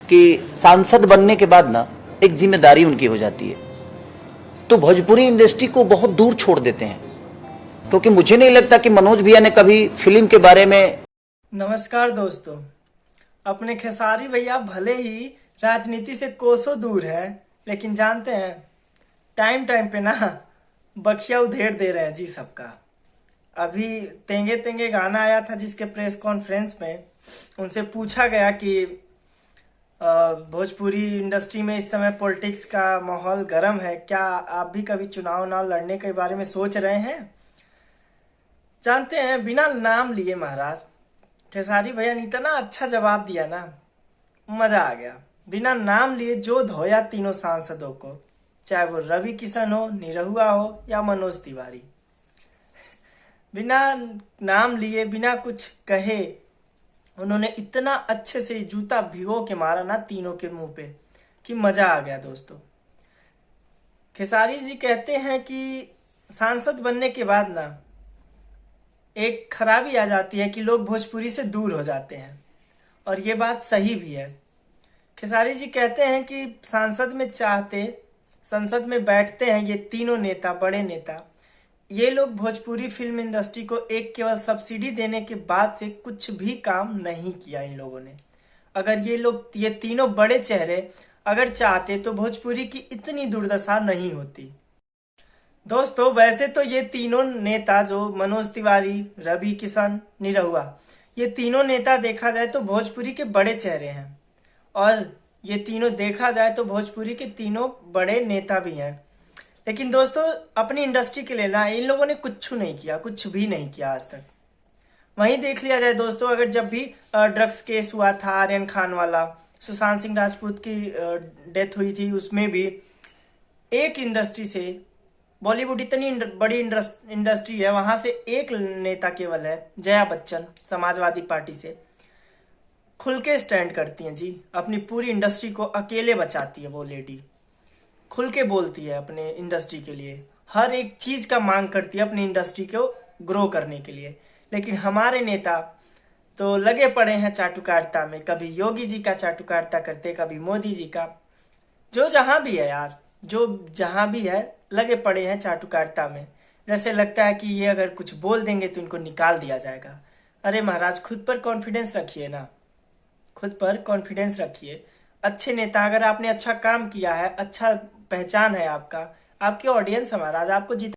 कि सांसद बनने के बाद ना एक जिम्मेदारी उनकी हो जाती है, तो भोजपुरी इंडस्ट्री को बहुत दूर छोड़ देते हैं। क्योंकि मुझे नहीं लगता कि मनोज भैया ने कभी फिल्म के बारे में। नमस्कार दोस्तों। अपने खेसारी भैया भले ही राजनीति से कोसों दूर है, लेकिन जानते हैं टाइम टाइम पे ना बखिया उधेड़ दे रहे हैं जी सबका। अभी तेंगे तेंगे गाना आया था जिसके प्रेस कॉन्फ्रेंस में उनसे पूछा गया कि भोजपुरी इंडस्ट्री में इस समय पॉलिटिक्स का माहौल गर्म है, क्या आप भी कभी चुनाव ना लड़ने के बारे में सोच रहे हैं। जानते हैं बिना नाम लिए महाराज खेसारी भैया ने इतना अच्छा जवाब दिया ना, मजा आ गया। बिना नाम लिए जो धोया तीनों सांसदों को, चाहे वो रवि किशन हो, निरहुआ हो या मनोज तिवारी। बिना नाम लिए बिना कुछ कहे उन्होंने इतना अच्छे से जूता भिगो के मारा ना तीनों के मुंह पे कि मजा आ गया दोस्तों। खेसारी जी कहते हैं कि सांसद बनने के बाद ना एक खराबी आ जाती है कि लोग भोजपुरी से दूर हो जाते हैं, और ये बात सही भी है। खेसारी जी कहते हैं कि संसद में बैठते हैं ये तीनों नेता, बड़े नेता, ये लोग भोजपुरी फिल्म इंडस्ट्री को एक केवल सब्सिडी देने के बाद से कुछ भी काम नहीं किया इन लोगों ने। अगर ये तीनों बड़े चेहरे अगर चाहते तो भोजपुरी की इतनी दुर्दशा नहीं होती। दोस्तों वैसे तो ये तीनों नेता जो मनोज तिवारी, रवि किशन, निरहुआ, ये तीनों नेता देखा जाए तो भोजपुरी के बड़े चेहरे हैं, और ये तीनों देखा जाए तो भोजपुरी के तीनों बड़े नेता भी हैं। लेकिन दोस्तों अपनी इंडस्ट्री के लिए ना इन लोगों ने कुछ नहीं किया, कुछ भी नहीं किया आज तक। वहीं देख लिया जाए दोस्तों, अगर जब भी ड्रग्स केस हुआ था आर्यन खान वाला, सुशांत सिंह राजपूत की डेथ हुई थी, उसमें भी एक इंडस्ट्री से, बॉलीवुड इतनी बड़ी इंडस्ट्री है, वहां से एक नेता केवल है, जया बच्चन, समाजवादी पार्टी से खुल के स्टैंड करती हैं जी। अपनी पूरी इंडस्ट्री को अकेले बचाती है वो लेडी, खुल के बोलती है अपने इंडस्ट्री के लिए, हर एक चीज का मांग करती है अपनी इंडस्ट्री को ग्रो करने के लिए। लेकिन हमारे नेता तो लगे पड़े हैं चाटुकारिता में, कभी योगी जी का चाटुकारिता करते, कभी मोदी जी का, जो जहां भी है यार, जो जहां भी है लगे पड़े हैं चाटुकारिता में। जैसे लगता है कि ये अगर कुछ बोल देंगे तो इनको निकाल दिया जाएगा। अरे महाराज खुद पर कॉन्फिडेंस रखिए ना, खुद पर कॉन्फिडेंस रखिए। अच्छे नेता, अगर आपने अच्छा काम किया है, अच्छा पहचान है आपका, आपकी ऑडियंस है महाराज, आपको